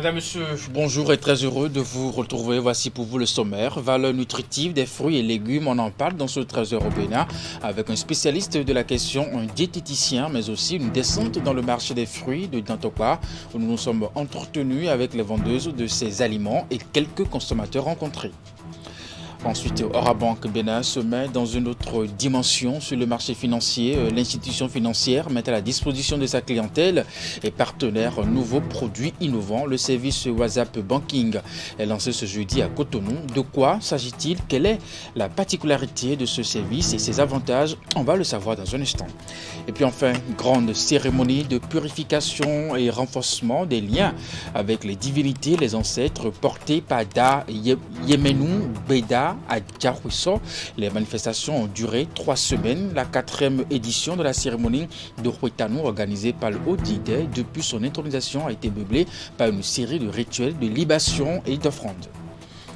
Mesdames, Messieurs, bonjour et très heureux de vous retrouver. Voici pour vous le sommaire. Valeurs nutritives des fruits et légumes, on en parle dans ce 13h au Bénin avec un spécialiste de la question, un diététicien, mais aussi une descente dans le marché des fruits de Dantokwa où nous nous sommes entretenus avec les vendeuses de ces aliments et quelques consommateurs rencontrés. Ensuite, Orabank Bénin se met dans une autre dimension sur le marché financier. L'institution financière met à la disposition de sa clientèle et partenaires un nouveau produit innovant, le service WhatsApp Banking, est lancé ce jeudi à Cotonou. De quoi s'agit-il? Quelle est la particularité de ce service et ses avantages? On va le savoir dans un instant. Et puis enfin, grande cérémonie de purification et renforcement des liens avec les divinités, les ancêtres, portés par Da Yemenou Beda à Djarouisso. Les manifestations ont duré 3 semaines. La 4e édition de la cérémonie de Huitanou, organisée par le Haut-Didé, depuis son intronisation, a été meublée par une série de rituels de libation et d'offrandes.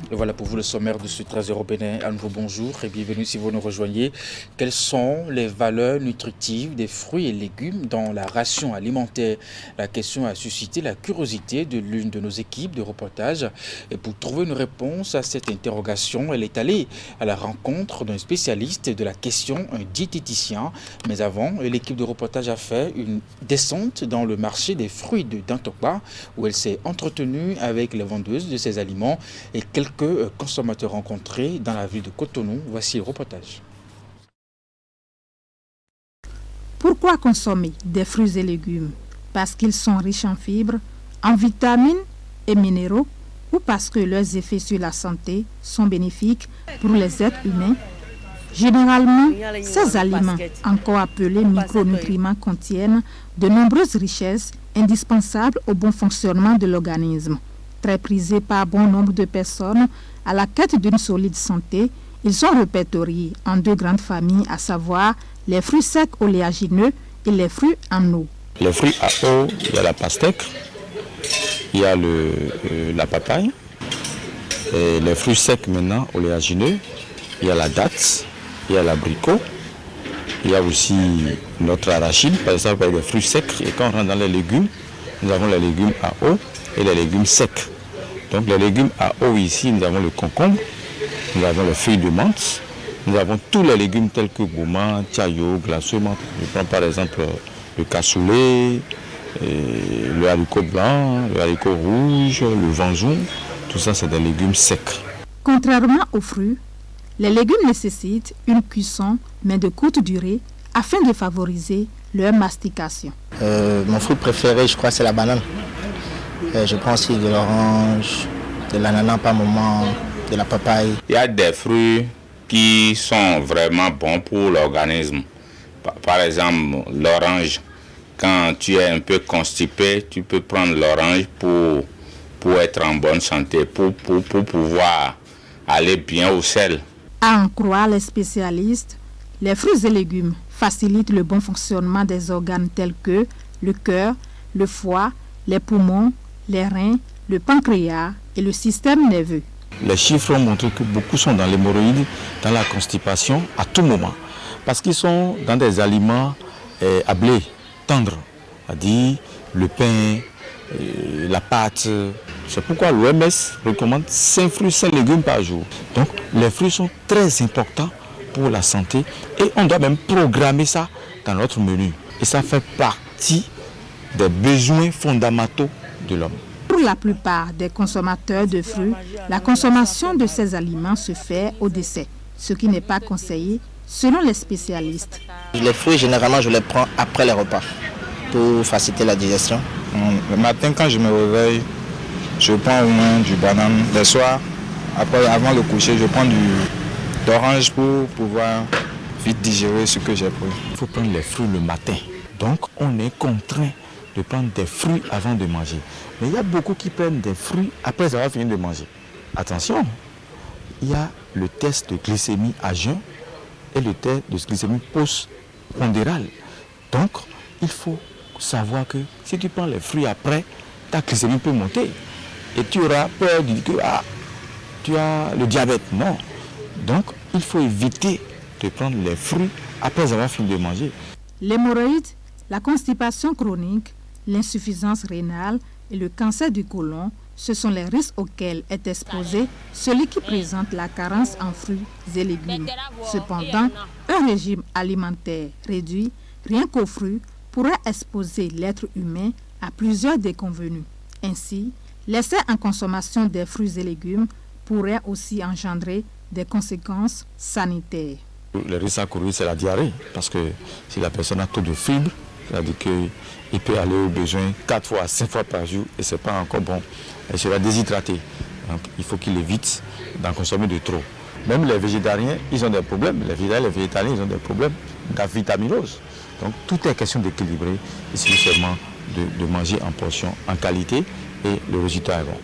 Et voilà pour vous le sommaire de ce 13h au Bénin. À nouveau bonjour et bienvenue si vous nous rejoignez. Quelles sont les valeurs nutritives des fruits et légumes dans la ration alimentaire? La question a suscité la curiosité de l'une de nos équipes de reportage. Et pour trouver une réponse à cette interrogation, elle est allée à la rencontre d'un spécialiste de la question, un diététicien. Mais avant, l'équipe de reportage a fait une descente dans le marché des fruits de Dantokwa où elle s'est entretenue avec les vendeuses de ces aliments et quelques consommateurs rencontrés dans la ville de Cotonou. Voici le reportage. Pourquoi consommer des fruits et légumes? Parce qu'ils sont riches en fibres, en vitamines et minéraux, ou parce que leurs effets sur la santé sont bénéfiques pour les êtres humains? Généralement, ces aliments, encore appelés micronutriments, contiennent de nombreuses richesses indispensables au bon fonctionnement de l'organisme. Très prisés par bon nombre de personnes à la quête d'une solide santé, ils sont répertoriés en 2 grandes familles, à savoir les fruits secs oléagineux et les fruits en eau. Les fruits à eau, il y a la pastèque, il y a la papaye. Et les fruits secs maintenant, oléagineux, il y a la date, il y a l'abricot, il y a aussi notre arachide, par exemple avec les fruits secs. Et quand on rentre dans les légumes, nous avons les légumes à eau et les légumes secs. Donc les légumes à eau ici, nous avons le concombre, nous avons les feuilles de menthe, nous avons tous les légumes tels que gourmand, tiayo, glaceux. Je prends par exemple le cassoulet, le haricot blanc, le haricot rouge, le vanzou, tout ça c'est des légumes secs. Contrairement aux fruits, les légumes nécessitent une cuisson, mais de courte durée, afin de favoriser leur mastication. Mon fruit préféré, je crois, c'est la banane. Je prends aussi de l'orange, de l'ananas par moment, de la papaye. Il y a des fruits qui sont vraiment bons pour l'organisme. Par exemple, l'orange. Quand tu es un peu constipé, tu peux prendre l'orange pour être en bonne santé, pour pouvoir aller bien au sel. À en croire les spécialistes, les fruits et légumes facilitent le bon fonctionnement des organes tels que le cœur, le foie, les poumons, les reins, le pancréas et le système nerveux. Les chiffres ont montré que beaucoup sont dans l'hémorroïde, dans la constipation à tout moment. Parce qu'ils sont dans des aliments à blé, tendres, c'est-à-dire le pain, la pâte. C'est pourquoi l'OMS recommande 5 fruits, 5 légumes par jour. Donc les fruits sont très importants pour la santé et on doit même programmer ça dans notre menu. Et ça fait partie des besoins fondamentaux de l'homme. Pour la plupart des consommateurs de fruits, la consommation de ces aliments se fait au décès, ce qui n'est pas conseillé selon les spécialistes. Les fruits, généralement, je les prends après les repas pour faciliter la digestion. Le matin, quand je me réveille, je prends au moins du banane. Le soir, avant le coucher, je prends d'orange pour pouvoir vite digérer ce que j'ai pris. Il faut prendre les fruits le matin. Donc, on est contraint de prendre des fruits avant de manger. Mais il y a beaucoup qui prennent des fruits après avoir fini de manger. Attention, il y a le test de glycémie à jeun et le test de glycémie post-pondérale. Donc, il faut savoir que si tu prends les fruits après, ta glycémie peut monter. Et tu auras peur de dire que tu as le diabète. Non. Donc, il faut éviter de prendre les fruits après avoir fini de manger. L'hémorroïde, la constipation chronique, l'insuffisance rénale, et le cancer du côlon, ce sont les risques auxquels est exposé celui qui présente la carence en fruits et légumes. Cependant, un régime alimentaire réduit, rien qu'aux fruits, pourrait exposer l'être humain à plusieurs déconvenues. Ainsi, l'excès en consommation des fruits et légumes pourrait aussi engendrer des conséquences sanitaires. Le risque à courir, c'est la diarrhée, parce que si la personne a trop de fibres, c'est-à-dire qu'il peut aller au besoin 4 fois à 5 fois par jour et ce n'est pas encore bon. Elle sera déshydratée. Donc il faut qu'il évite d'en consommer de trop. Même les végétariens, ils ont des problèmes. Les végétariens, ils ont des problèmes d'avitaminose. Donc tout est question d'équilibrer. Il suffit seulement de manger en portion, en qualité, et le résultat est bon.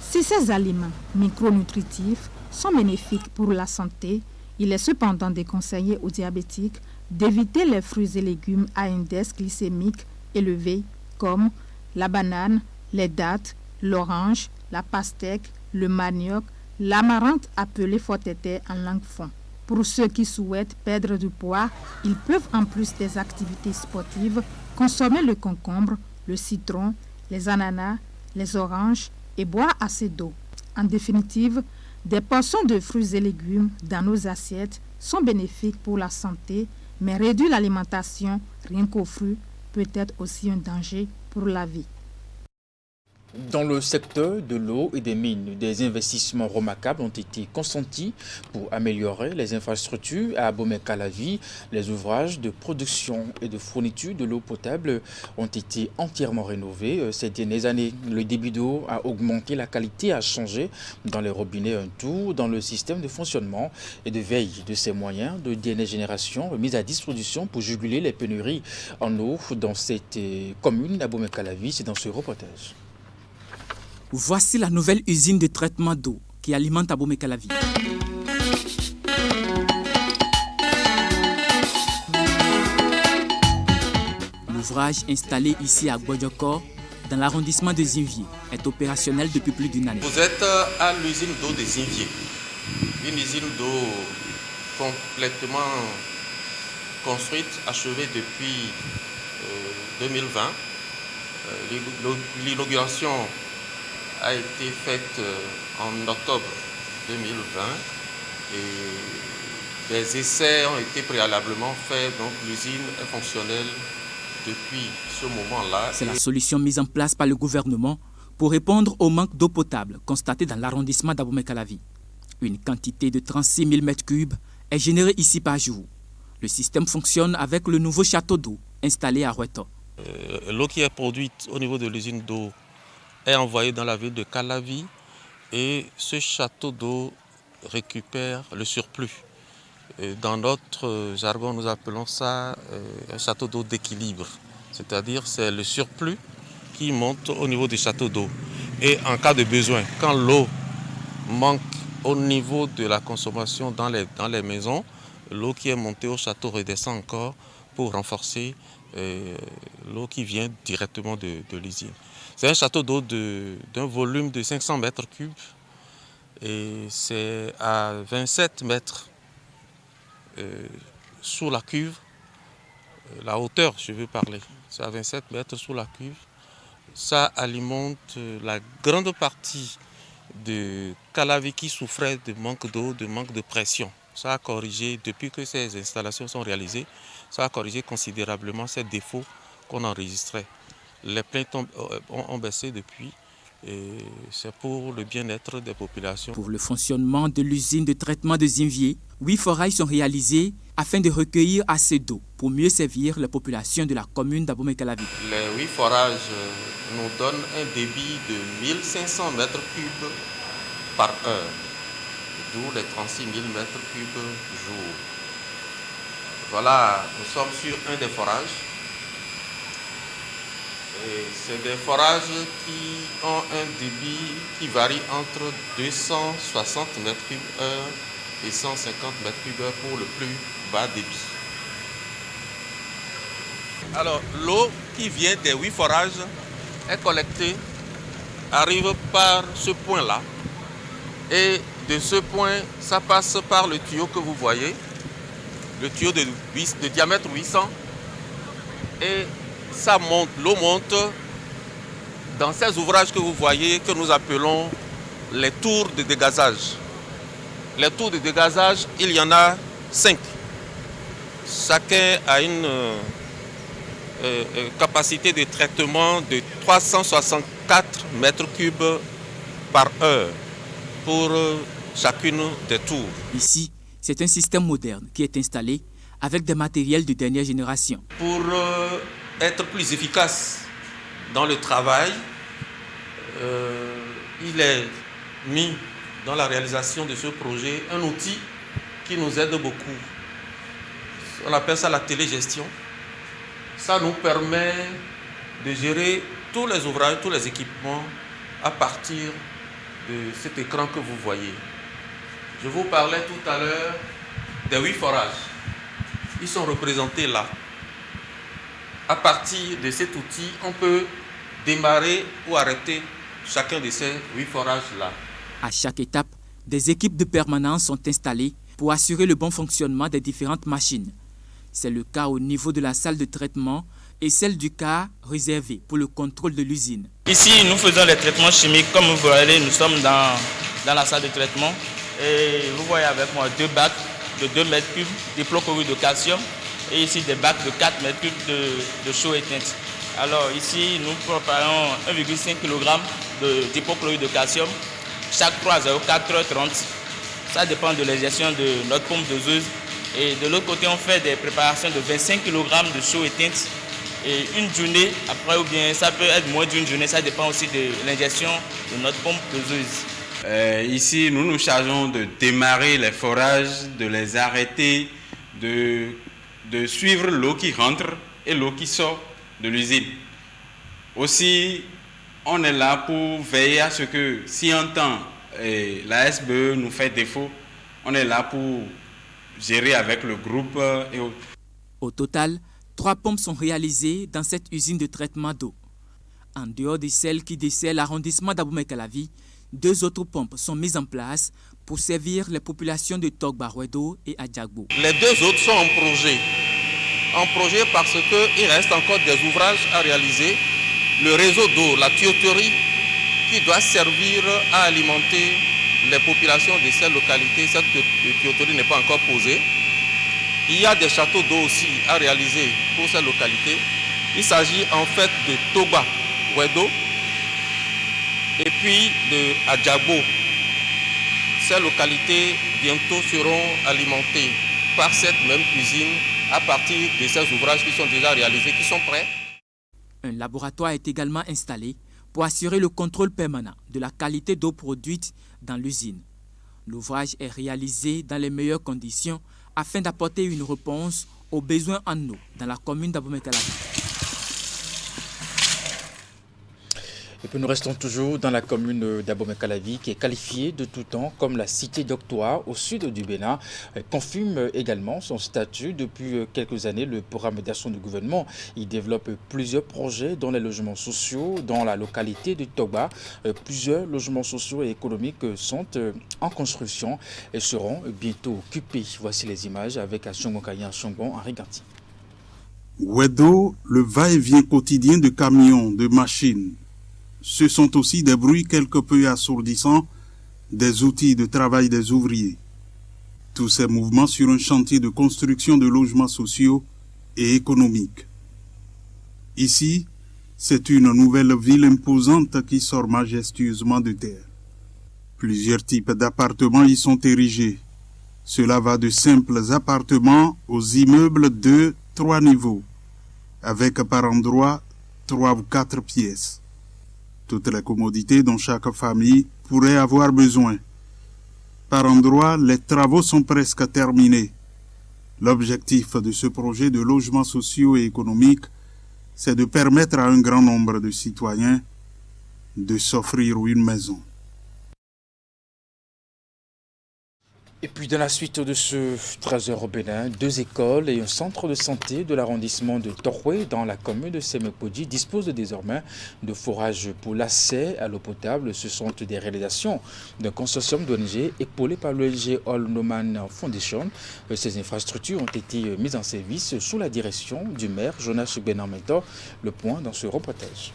Si ces aliments micronutritifs sont bénéfiques pour la santé, il est cependant déconseillé aux diabétiques d'éviter les fruits et légumes à index glycémique élevé comme la banane, les dattes, l'orange, la pastèque, le manioc, l'amarante appelée fortete en langue fon. Pour ceux qui souhaitent perdre du poids, ils peuvent en plus des activités sportives consommer le concombre, le citron, les ananas, les oranges et boire assez d'eau. En définitive, des portions de fruits et légumes dans nos assiettes sont bénéfiques pour la santé, mais réduire l'alimentation rien qu'aux fruits peut être aussi un danger pour la vie. Dans le secteur de l'eau et des mines, des investissements remarquables ont été consentis pour améliorer les infrastructures à Abomey-Calavi. Les ouvrages de production et de fourniture de l'eau potable ont été entièrement rénovés ces dernières années. Le débit d'eau a augmenté, la qualité a changé dans les robinets, un tour dans le système de fonctionnement et de veille de ces moyens de dernière génération mis à disposition pour juguler les pénuries en eau dans cette commune d'Abomey-Calavi. C'est dans ce reportage. Voici la nouvelle usine de traitement d'eau qui alimente Abomey-Calavi. L'ouvrage installé ici à Guadjokor, dans l'arrondissement de Zinvier, est opérationnel depuis plus d'une année. Vous êtes à l'usine d'eau de Zinvier, une usine d'eau complètement construite, achevée depuis 2020. L'inauguration a été faite en octobre 2020 et des essais ont été préalablement faits, donc l'usine est fonctionnelle depuis ce moment-là. C'est la solution mise en place par le gouvernement pour répondre au manque d'eau potable constaté dans l'arrondissement d'Abomey-Calavi. Une quantité de 36 000 m3 est générée ici par jour. Le système fonctionne avec le nouveau château d'eau installé à Roueto. L'eau qui est produite au niveau de l'usine d'eau est envoyé dans la ville de Calavi et ce château d'eau récupère le surplus. Dans notre jargon, nous appelons ça un château d'eau d'équilibre, c'est-à-dire c'est le surplus qui monte au niveau du château d'eau. Et en cas de besoin, quand l'eau manque au niveau de la consommation dans les maisons, l'eau qui est montée au château redescend encore pour renforcer l'eau qui vient directement de l'usine. C'est un château d'eau d'un volume de 500 m3 et c'est à 27 mètres sous la cuve, la hauteur je veux parler, c'est à 27 mètres sous la cuve. Ça alimente la grande partie de Calavi qui souffrait de manque d'eau, de manque de pression. Ça a corrigé, depuis que ces installations sont réalisées, ça a corrigé considérablement ces défauts qu'on enregistrait. Les plaintes ont baissé depuis et c'est pour le bien-être des populations. Pour le fonctionnement de l'usine de traitement de Zinvier, 8 forages sont réalisés afin de recueillir assez d'eau pour mieux servir les populations de la commune d'Abomey-Calavi. Les 8 forages nous donnent un débit de 1500 m3 par heure, d'où les 36 000 m3 jour. Voilà, nous sommes sur un des forages. C'est des forages qui ont un débit qui varie entre 260 m3 et 150 m3 pour le plus bas débit. Alors, l'eau qui vient des 8 forages est collectée, arrive par ce point-là. Et de ce point, ça passe par le tuyau que vous voyez, le tuyau de diamètre 800. Et ça monte, l'eau monte dans ces ouvrages que vous voyez, que nous appelons les tours de dégazage. Les tours de dégazage, il y en a 5. Chacun a une capacité de traitement de 364 mètres cubes par heure pour chacune des tours. Ici, c'est un système moderne qui est installé avec des matériels de dernière génération. Pour être plus efficace dans le travail, il est mis dans la réalisation de ce projet un outil qui nous aide beaucoup. On appelle ça la télégestion. Ça nous permet de gérer tous les ouvrages, tous les équipements à partir de cet écran que vous voyez. Je vous parlais tout à l'heure des 8 forages. Ils sont représentés là. À partir de cet outil, on peut démarrer ou arrêter chacun de ces 8 forages-là. À chaque étape, des équipes de permanence sont installées pour assurer le bon fonctionnement des différentes machines. C'est le cas au niveau de la salle de traitement et celle du cas réservé pour le contrôle de l'usine. Ici, nous faisons les traitements chimiques. Comme vous voyez, nous sommes dans la salle de traitement. Et vous voyez avec moi 2 bacs de 2 mètres cubes d'hypochlorite de calcium et ici des bacs de 4 mètres cubes de chaux éteinte. Alors ici, nous préparons 1,5 kg d'hypochlorite de calcium chaque 3h4h30. Ça dépend de la gestion de notre pompe doseuse. Et de l'autre côté, on fait des préparations de 25 kg de chaux éteinte. Et une journée, après ou bien ça peut être moins d'une journée, ça dépend aussi de l'ingestion de notre pompe doseuse. Ici, nous nous chargeons de démarrer les forages, de les arrêter, de suivre l'eau qui rentre et l'eau qui sort de l'usine. Aussi, on est là pour veiller à ce que si un temps la SBE nous fait défaut, on est là pour gérer avec le groupe et autres. Au total, 3 pompes sont réalisées dans cette usine de traitement d'eau. En dehors de celles qui desservent l'arrondissement d'Abomey-Calavi, 2 autres pompes sont mises en place pour servir les populations de Togba-Wedo et Adjagbo. Les 2 autres sont en projet. En projet parce qu'il reste encore des ouvrages à réaliser. Le réseau d'eau, la tuyauterie, qui doit servir à alimenter les populations de ces localités. Cette tuyauterie n'est pas encore posée. Il y a des châteaux d'eau aussi à réaliser pour ces localités. Il s'agit en fait de Togba-Wedo et puis de Adjagbo. Ces localités bientôt seront alimentées par cette même usine à partir de ces ouvrages qui sont déjà réalisés, qui sont prêts. Un laboratoire est également installé pour assurer le contrôle permanent de la qualité d'eau produite dans l'usine. L'ouvrage est réalisé dans les meilleures conditions afin d'apporter une réponse aux besoins en eau dans la commune d'Abomey-Calavi. Et puis nous restons toujours dans la commune d'Abomey-Calavi qui est qualifiée de tout temps comme la cité d'octroi au sud du Bénin. Confirme également son statut depuis quelques années. Le programme d'action du gouvernement, il développe plusieurs projets dans les logements sociaux dans la localité de Togba. Plusieurs logements sociaux et économiques sont en construction et seront bientôt occupés. Voici les images avec Ashongon Kayan Ashongon Henri Ganti. Wedo, le va-et-vient quotidien de camions, de machines. Ce sont aussi des bruits quelque peu assourdissants des outils de travail des ouvriers. Tous ces mouvements sur un chantier de construction de logements sociaux et économiques. Ici, c'est une nouvelle ville imposante qui sort majestueusement de terre. Plusieurs types d'appartements y sont érigés. Cela va de simples appartements aux immeubles de 3 niveaux, avec par endroit 3 ou 4 pièces. Toutes les commodités dont chaque famille pourrait avoir besoin. Par endroits, les travaux sont presque terminés. L'objectif de ce projet de logements sociaux et économiques, c'est de permettre à un grand nombre de citoyens de s'offrir une maison. Et puis dans la suite de ce trésor au Bénin, 2 écoles et un centre de santé de l'arrondissement de Toroué dans la commune de Semekodi disposent désormais de forages pour l'accès à l'eau potable. Ce sont des réalisations d'un consortium d'ONG épaulé par l'ONG All Noman Foundation. Ces infrastructures ont été mises en service sous la direction du maire Jonas Benarmeto. Le point dans ce reportage.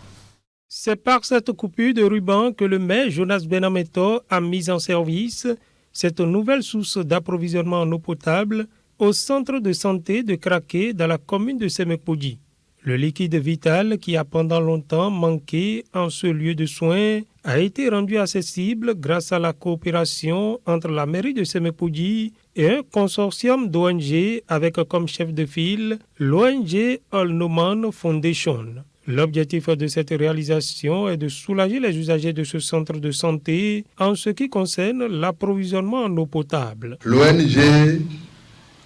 C'est par cette coupure de ruban que le maire Jonas Benameto a mis en service cette nouvelle source d'approvisionnement en eau potable au centre de santé de Kraké dans la commune de Semekpoudi. Le liquide vital qui a pendant longtemps manqué en ce lieu de soins a été rendu accessible grâce à la coopération entre la mairie de Semekpoudi et un consortium d'ONG avec comme chef de file l'ONG All Noman Foundation. L'objectif de cette réalisation est de soulager les usagers de ce centre de santé en ce qui concerne l'approvisionnement en eau potable. L'ONG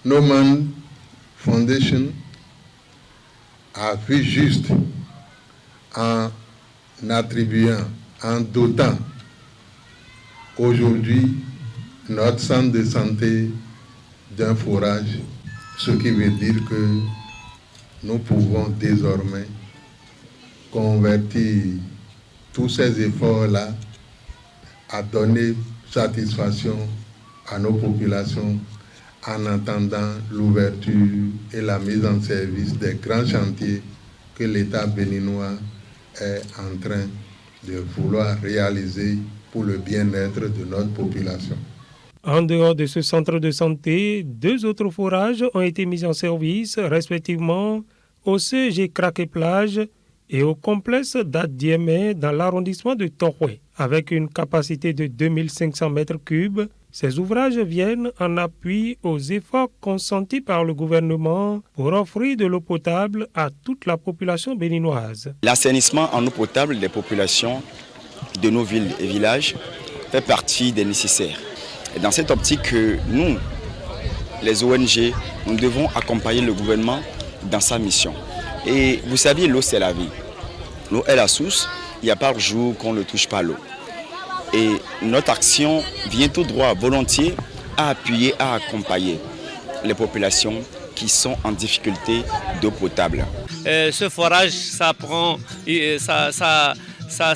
Noman Foundation a vu juste en attribuant, en dotant aujourd'hui notre centre de santé d'un forage, ce qui veut dire que nous pouvons désormais convertir tous ces efforts-là à donner satisfaction à nos populations en attendant l'ouverture et la mise en service des grands chantiers que l'État béninois est en train de vouloir réaliser pour le bien-être de notre population. En dehors de ce centre de santé, 2 autres forages ont été mis en service, respectivement au CEG Kraké-Plage et au complexe d'Adiémé dans l'arrondissement de Toroué. Avec une capacité de 2500 mètres cubes, ces ouvrages viennent en appui aux efforts consentis par le gouvernement pour offrir de l'eau potable à toute la population béninoise. L'assainissement en eau potable des populations de nos villes et villages fait partie des nécessaires. Et dans cette optique, nous, les ONG, nous devons accompagner le gouvernement dans sa mission. Et vous savez, l'eau, c'est la vie. L'eau est la source. Il n'y a pas de jour qu'on ne touche pas l'eau. Et notre action vient tout droit, volontiers, à appuyer, à accompagner les populations qui sont en difficulté d'eau potable. Ce forage, ça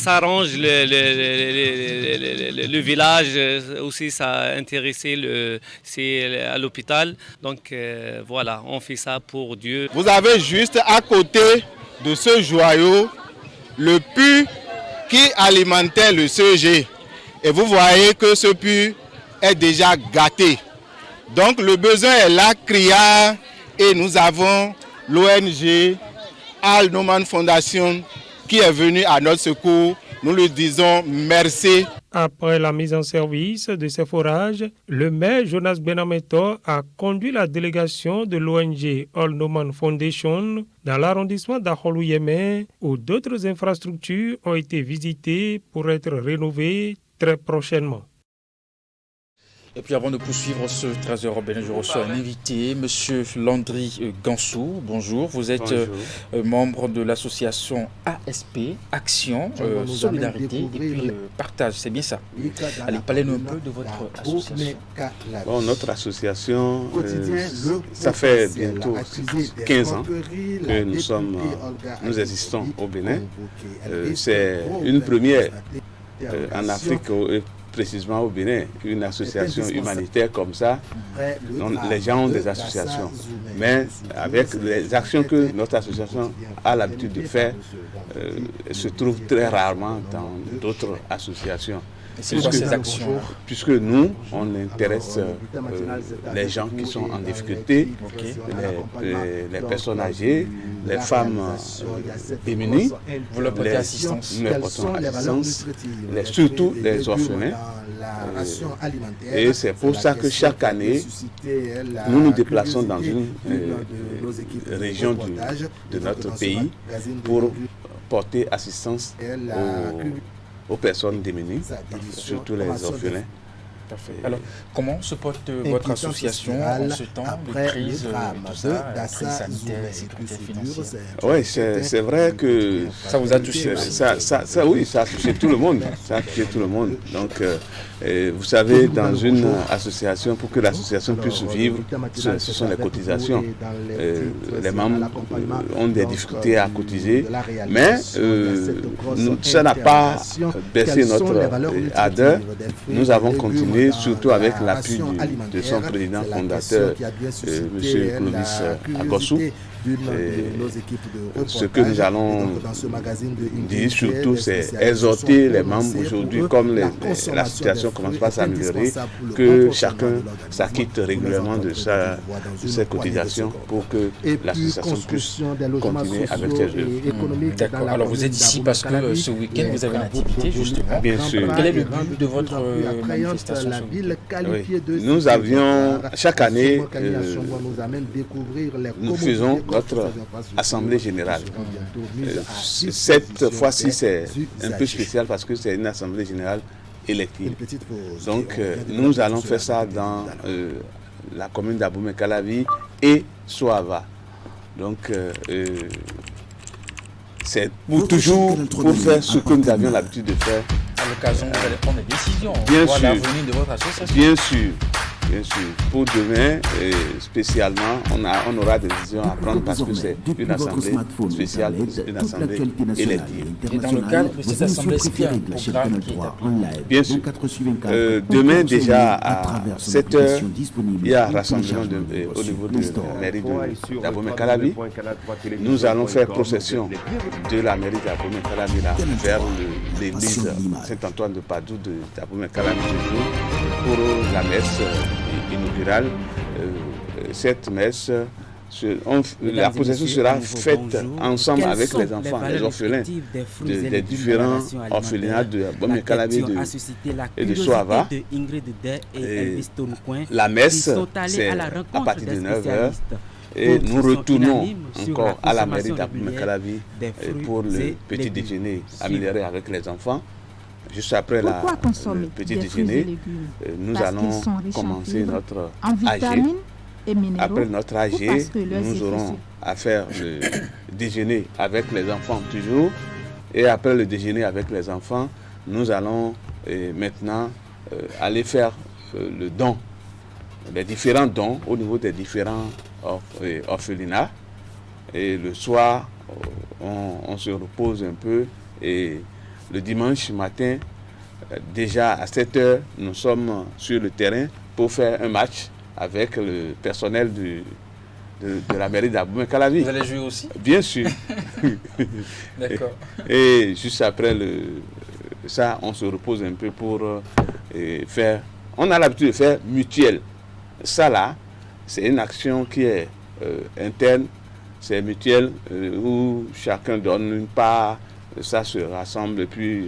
arrange le village, aussi ça a intéressé à l'hôpital. Donc voilà, on fait ça pour Dieu. Vous avez juste à côté de ce joyau le puits qui alimentait le CEG. Et vous voyez que ce puits est déjà gâté. Donc le besoin est là, criard, et nous avons l'ONG All Noman Foundation qui est venu à notre secours. Nous lui disons merci. Après la mise en service de ces forages, le maire Jonas Benameto a conduit la délégation de l'ONG All Noman Foundation dans l'arrondissement d'Aholouyémé où d'autres infrastructures ont été visitées pour être rénovées très prochainement. Et puis avant de poursuivre ce 13h européen, je reçois un invité, M. Landry Gansou. Bonjour, vous êtes membre de l'association ASP, Action, Solidarité et puis Partage, c'est bien ça. Allez, parlez-nous un peu de votre association. Bon, notre association, ça fait bientôt 15 ans que nous existons au Bénin. C'est une première en Afrique, précisément au Bénin, une association humanitaire comme ça. Les gens ont des associations, mais avec les actions que notre association a l'habitude de faire, se trouvent très rarement dans d'autres associations. C'est quoi ces actions? Puisque nous, on intéresse les gens qui sont en difficulté, les personnes âgées, les femmes démunies. Vous leur portez assistance. Nous leur portons assistance, surtout les orphelins. Et c'est pour ça que chaque année, nous nous déplaçons dans une région de notre pays pour porter assistance aux personnes démunies, surtout les orphelins. Parfait. Alors, comment se porte votre association en ce temps de crise, crise sanitaire et sécurité financière? Oui, c'est vrai que ça vous a touché. Oui, ça a touché tout le monde. Ça a touché tout le monde. Donc, vous savez, dans une association, pour que l'association puisse vivre, ce sont les cotisations. Les membres ont des difficultés à cotiser, mais ça n'a pas baissé notre ardeur. Nous avons continué Guinée, surtout avec l'appui de son président fondateur, M. Clovis Agossou. Ce que nous allons dire surtout, c'est exhorter les membres aujourd'hui, comme la situation commence pas à s'améliorer, que chacun s'acquitte régulièrement de ses cotisations pour que l'association puisse continuer avec ses œuvres. D'accord. Alors vous êtes ici parce que ce week-end vous avez une activité justement. Bien sûr. Quel est le but de votre manifestation? Oui. Nous avions chaque année, nous faisons notre assemblée générale. Cette fois-ci, c'est un peu spécial parce que c'est une assemblée générale élective. Donc, nous allons faire ça dans la commune d'Abomey-Calavi et Soava. Donc, c'est toujours pour faire ce que nous avions l'habitude de faire. À l'occasion, vous allez prendre des décisions bien pour sûr, l'avenir de votre association. Bien sûr. Bien sûr. Pour demain, spécialement, on aura des décisions à prendre parce que c'est une assemblée spéciale, une assemblée élective. Et dans le cadre de cette assemblée, est-ce qu'il y a un programme qui est établi? Bien sûr. Demain, déjà à 7h, il y a un rassemblement au niveau de la mairie d'Abomey-Calavi. Nous allons faire procession de la mairie d'Abomey-Calavi vers l'église Saint-Antoine de Padoue d'Abomey-Calavi pour la messe inaugurale. Cette messe, la procession sera faite ensemble avec les enfants, les orphelins des différents orphelinats de Abomey-Calavi et de Soava. La messe, c'est à partir de 9h. Et nous retournons encore à la mairie d'Abomey-Calavi pour le petit déjeuner amélioré avec les enfants. Juste après le petit déjeuner, nous allons commencer notre AG. Après notre AG, nous aurons à faire le déjeuner avec les enfants toujours. Et après le déjeuner avec les enfants, nous allons maintenant aller faire le don, les différents dons au niveau des différents orphelinats. Et le soir, on se repose un peu et le dimanche matin, déjà à 7h, nous sommes sur le terrain pour faire un match avec le personnel de la mairie d'Abomey-Calavi. Vous allez jouer aussi? Bien sûr. D'accord. Et juste après ça, on se repose un peu pour faire... On a l'habitude de faire mutuelle. Ça là, c'est une action qui est interne, c'est mutuelle, où chacun donne une part. Ça se rassemble et puis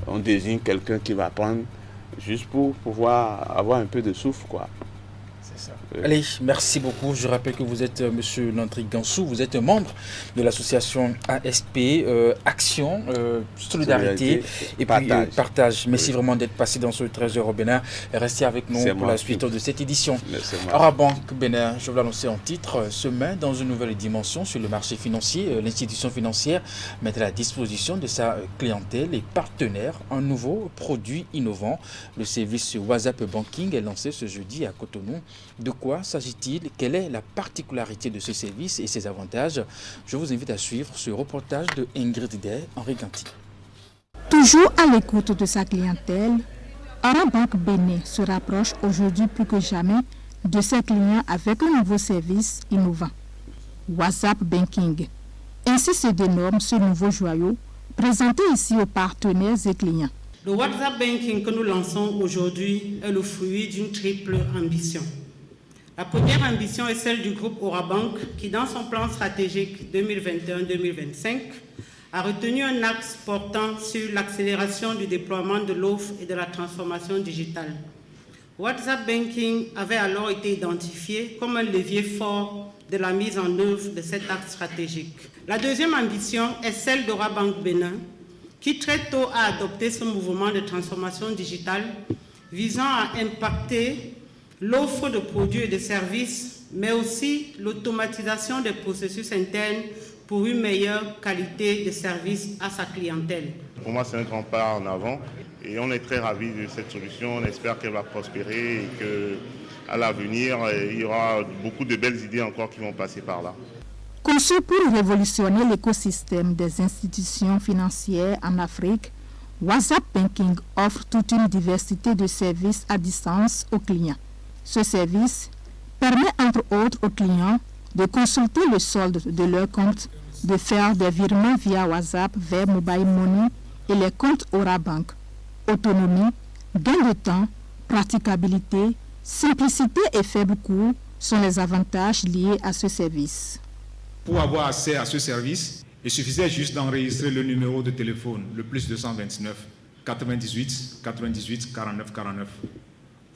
on désigne quelqu'un qui va prendre juste pour pouvoir avoir un peu de souffle, quoi. C'est ça. Allez, merci beaucoup. Je rappelle que vous êtes Monsieur Landry Gansou, vous êtes membre de l'association ASP, Action, Solidarité et Partage. Puis Partage. Merci vraiment d'être passé dans ce Trésor au Bénin. Restez avec nous pour la suite de cette édition. Orabank Bénin, je vous l'annoncer en titre, se met dans une nouvelle dimension sur le marché financier. L'institution financière met à la disposition de sa clientèle et partenaires un nouveau produit innovant. Le service WhatsApp Banking est lancé ce jeudi à Cotonou. De quoi s'agit-il? Quelle est la particularité de ce service et ses avantages? Je vous invite à suivre ce reportage de Ingrid Day, Henri Ganti. Toujours à l'écoute de sa clientèle, Orabank Bénin se rapproche aujourd'hui plus que jamais de ses clients avec un nouveau service innovant, WhatsApp Banking. Ainsi se dénomme ce nouveau joyau présenté ici aux partenaires et clients. Le WhatsApp Banking que nous lançons aujourd'hui est le fruit d'une triple ambition. La première ambition est celle du groupe Orabank qui, dans son plan stratégique 2021-2025, a retenu un axe portant sur l'accélération du déploiement de l'offre et de la transformation digitale. WhatsApp Banking avait alors été identifié comme un levier fort de la mise en œuvre de cet axe stratégique. La deuxième ambition est celle d'Orabank Bénin, qui très tôt a adopté ce mouvement de transformation digitale visant à impacter l'offre de produits et de services, mais aussi l'automatisation des processus internes pour une meilleure qualité de service à sa clientèle. Pour moi, c'est un grand pas en avant et on est très ravis de cette solution. On espère qu'elle va prospérer et qu'à l'avenir, il y aura beaucoup de belles idées encore qui vont passer par là. Conçu pour révolutionner l'écosystème des institutions financières en Afrique, WhatsApp Banking offre toute une diversité de services à distance aux clients. Ce service permet entre autres aux clients de consulter le solde de leur compte, de faire des virements via WhatsApp vers Mobile Money et les comptes Aura Bank. Autonomie, gain de temps, praticabilité, simplicité et faible coût sont les avantages liés à ce service. Pour avoir accès à ce service, il suffisait juste d'enregistrer le numéro de téléphone, le plus 229 98 98 49 49.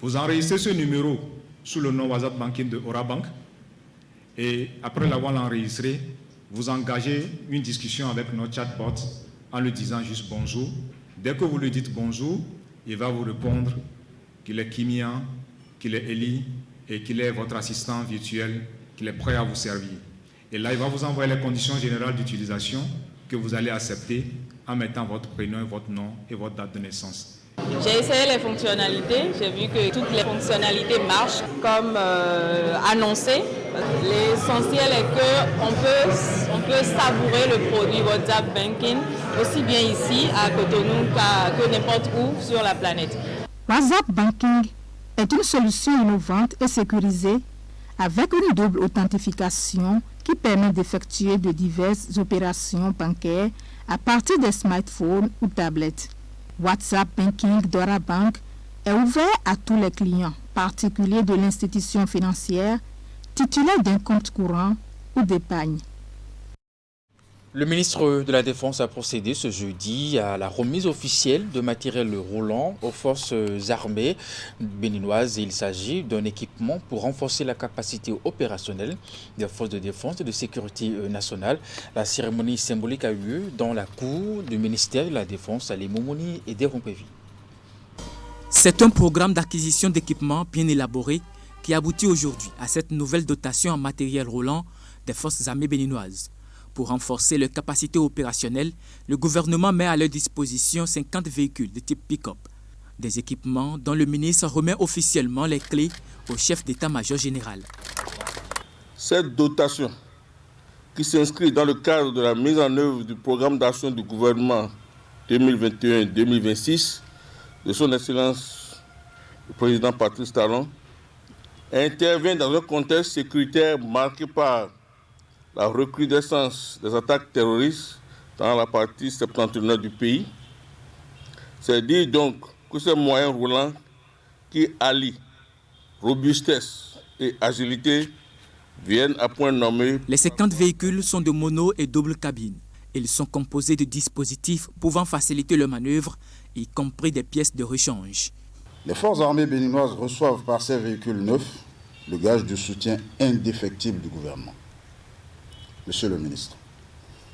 Vous enregistrez ce numéro sous le nom WhatsApp Banking de Aura Bank et après l'avoir enregistré, vous engagez une discussion avec notre chatbot en lui disant juste bonjour. Dès que vous lui dites bonjour, il va vous répondre qu'il est Kimian, qu'il est Eli et qu'il est votre assistant virtuel, qu'il est prêt à vous servir. Et là, il va vous envoyer les conditions générales d'utilisation que vous allez accepter en mettant votre prénom, votre nom et votre date de naissance. J'ai essayé les fonctionnalités, j'ai vu que toutes les fonctionnalités marchent comme annoncé. L'essentiel est qu'on peut savourer le produit WhatsApp Banking aussi bien ici à Cotonou que n'importe où sur la planète. WhatsApp Banking est une solution innovante et sécurisée avec une double authentification qui permet d'effectuer de diverses opérations bancaires à partir des smartphones ou tablettes. WhatsApp Banking d'Aura Bank est ouvert à tous les clients, particuliers de l'institution financière, titulaires d'un compte courant ou d'épargne. Le ministre de la Défense a procédé ce jeudi à la remise officielle de matériel roulant aux forces armées béninoises. Il s'agit d'un équipement pour renforcer la capacité opérationnelle des forces de défense et de sécurité nationale. La cérémonie symbolique a eu lieu dans la cour du ministère de la Défense à Limoumouni et d'Erompévi. C'est un programme d'acquisition d'équipements bien élaboré qui aboutit aujourd'hui à cette nouvelle dotation en matériel roulant des forces armées béninoises. Pour renforcer leurs capacités opérationnelles, le gouvernement met à leur disposition 50 véhicules de type pick-up. Des équipements dont le ministre remet officiellement les clés au chef d'état-major général. Cette dotation, qui s'inscrit dans le cadre de la mise en œuvre du programme d'action du gouvernement 2021-2026 de son Excellence le Président Patrice Talon, intervient dans un contexte sécuritaire marqué par la recrudescence des attaques terroristes dans la partie septentrionale du pays. C'est dire donc que ces moyens roulants qui allient robustesse et agilité viennent à point nommé. Les 50 véhicules sont de mono et double cabine. Ils sont composés de dispositifs pouvant faciliter leur manœuvre, y compris des pièces de rechange. Les forces armées béninoises reçoivent par ces véhicules neufs le gage du soutien indéfectible du gouvernement. Monsieur le ministre,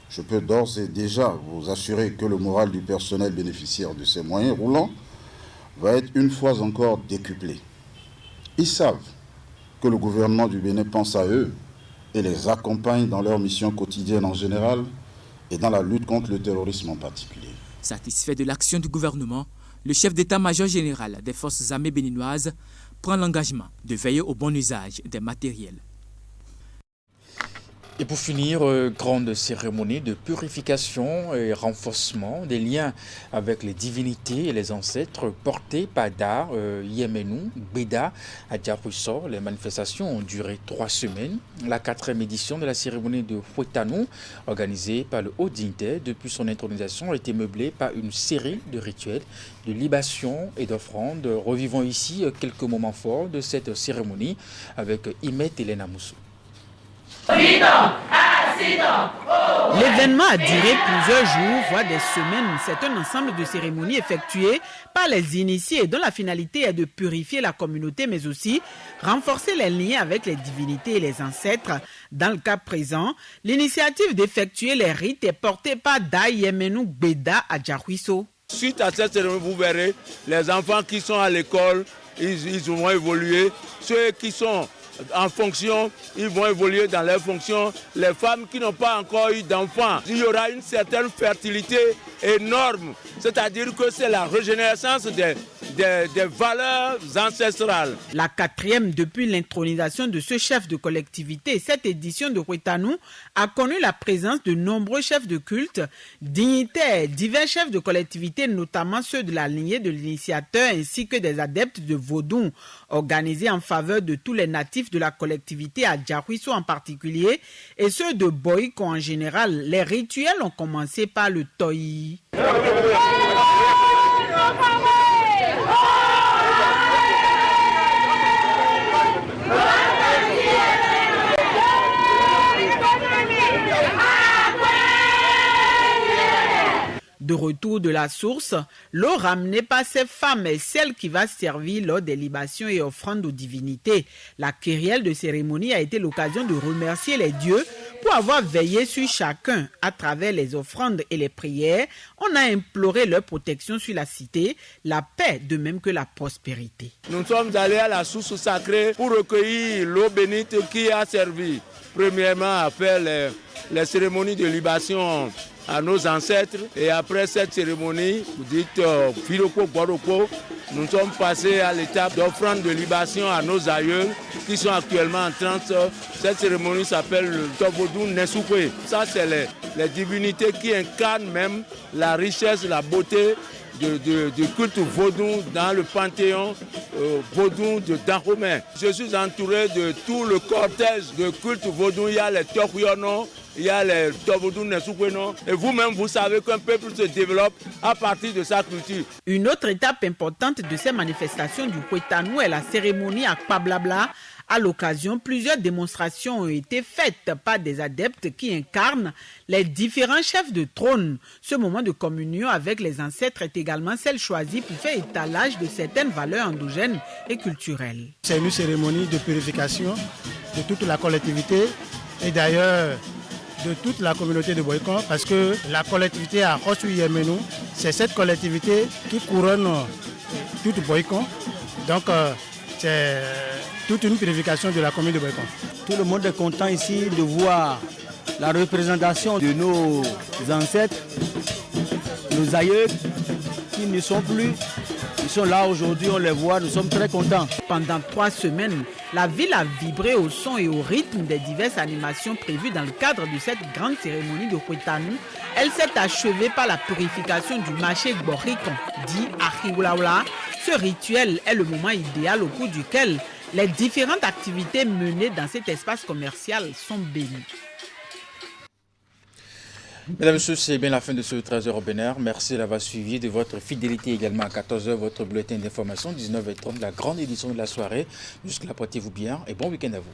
je peux d'ores et déjà vous assurer que le moral du personnel bénéficiaire de ces moyens roulants va être une fois encore décuplé. Ils savent que le gouvernement du Bénin pense à eux et les accompagne dans leur mission quotidienne en général et dans la lutte contre le terrorisme en particulier. Satisfait de l'action du gouvernement, le chef d'état-major général des forces armées béninoises prend l'engagement de veiller au bon usage des matériels. Et pour finir, grande cérémonie de purification et renforcement des liens avec les divinités et les ancêtres portés par Dar, Yemenou, Beda, à Diapouissor. Les manifestations ont duré 3 semaines. La 4e édition de la cérémonie de Fouetanou, organisée par le Haut Dignitaire depuis son intronisation, a été meublée par une série de rituels, de libations et d'offrandes. Revivons ici quelques moments forts de cette cérémonie avec Imet Elena Moussou. L'événement a duré plusieurs jours, voire des semaines. C'est un ensemble de cérémonies effectuées par les initiés dont la finalité est de purifier la communauté, mais aussi renforcer les liens avec les divinités et les ancêtres. Dans le cas présent, l'initiative d'effectuer les rites est portée par Dayemenou Beda à Diapouissor. Suite à cette cérémonie, vous verrez les enfants qui sont à l'école, ils vont évoluer. Ceux qui sont en fonction, ils vont évoluer dans leurs fonctions. Les femmes qui n'ont pas encore eu d'enfants, il y aura une certaine fertilité énorme. C'est-à-dire que c'est la régénérescence des valeurs ancestrales. La 4e depuis l'intronisation de ce chef de collectivité. Cette édition de Huetanou a connu la présence de nombreux chefs de culte, dignitaires, divers chefs de collectivité, notamment ceux de la lignée de l'initiateur, ainsi que des adeptes de Vodou, organisés en faveur de tous les natifs de la collectivité, à Djahuisso en particulier, et ceux de Boïko en général. Les rituels ont commencé par le Toyi. De retour de la source, l'eau ramenée par ces femmes est celle qui va servir lors des libations et offrandes aux divinités. La kyrielle de cérémonie a été l'occasion de remercier les dieux pour avoir veillé sur chacun à travers les offrandes et les prières. On a imploré leur protection sur la cité, la paix de même que la prospérité. Nous sommes allés à la source sacrée pour recueillir l'eau bénite qui a servi premièrement à faire les cérémonies de libation à nos ancêtres, et après cette cérémonie, vous dites Firoko Boroko, nous sommes passés à l'étape d'offrande de libation à nos aïeux qui sont actuellement en transe. Cette cérémonie s'appelle le Tovodou Nesoupe. Ça, c'est les divinités qui incarnent même la richesse, la beauté du culte vaudou dans le panthéon vaudou de Dahomey. Je suis entouré de tout le cortège de culte vaudou. Il y a les Tokyono, il y a les Tovodou Nesoukweno. Et vous-même, vous savez qu'un peuple se développe à partir de sa culture. Une autre étape importante de ces manifestations du Huetanou est la cérémonie à Kpablabla. À l'occasion, plusieurs démonstrations ont été faites par des adeptes qui incarnent les différents chefs de trône. Ce moment de communion avec les ancêtres est également celle choisie pour faire étalage de certaines valeurs endogènes et culturelles. C'est une cérémonie de purification de toute la collectivité et d'ailleurs de toute la communauté de Boïkon, parce que la collectivité à Rossou-Yemenu, c'est cette collectivité qui couronne toute Boïkon. Donc c'est toute une purification de la commune de Boïkon. Tout le monde est content ici de voir la représentation de nos ancêtres, nos aïeux qui ne sont plus. Ils sont là aujourd'hui, on les voit, nous sommes très contents. Pendant 3 semaines, la ville a vibré au son et au rythme des diverses animations prévues dans le cadre de cette grande cérémonie de Huetanou. Elle s'est achevée par la purification du marché Borikon, dit Ahiwlaoula. Ce rituel est le moment idéal au cours duquel les différentes activités menées dans cet espace commercial sont bénies. Mesdames et messieurs, c'est bien la fin de ce 13h au Bénin. Merci d'avoir suivi, de votre fidélité également à 14h, votre bulletin d'information, 19h30, la grande édition de la soirée. Jusque-là, portez-vous bien et bon week-end à vous.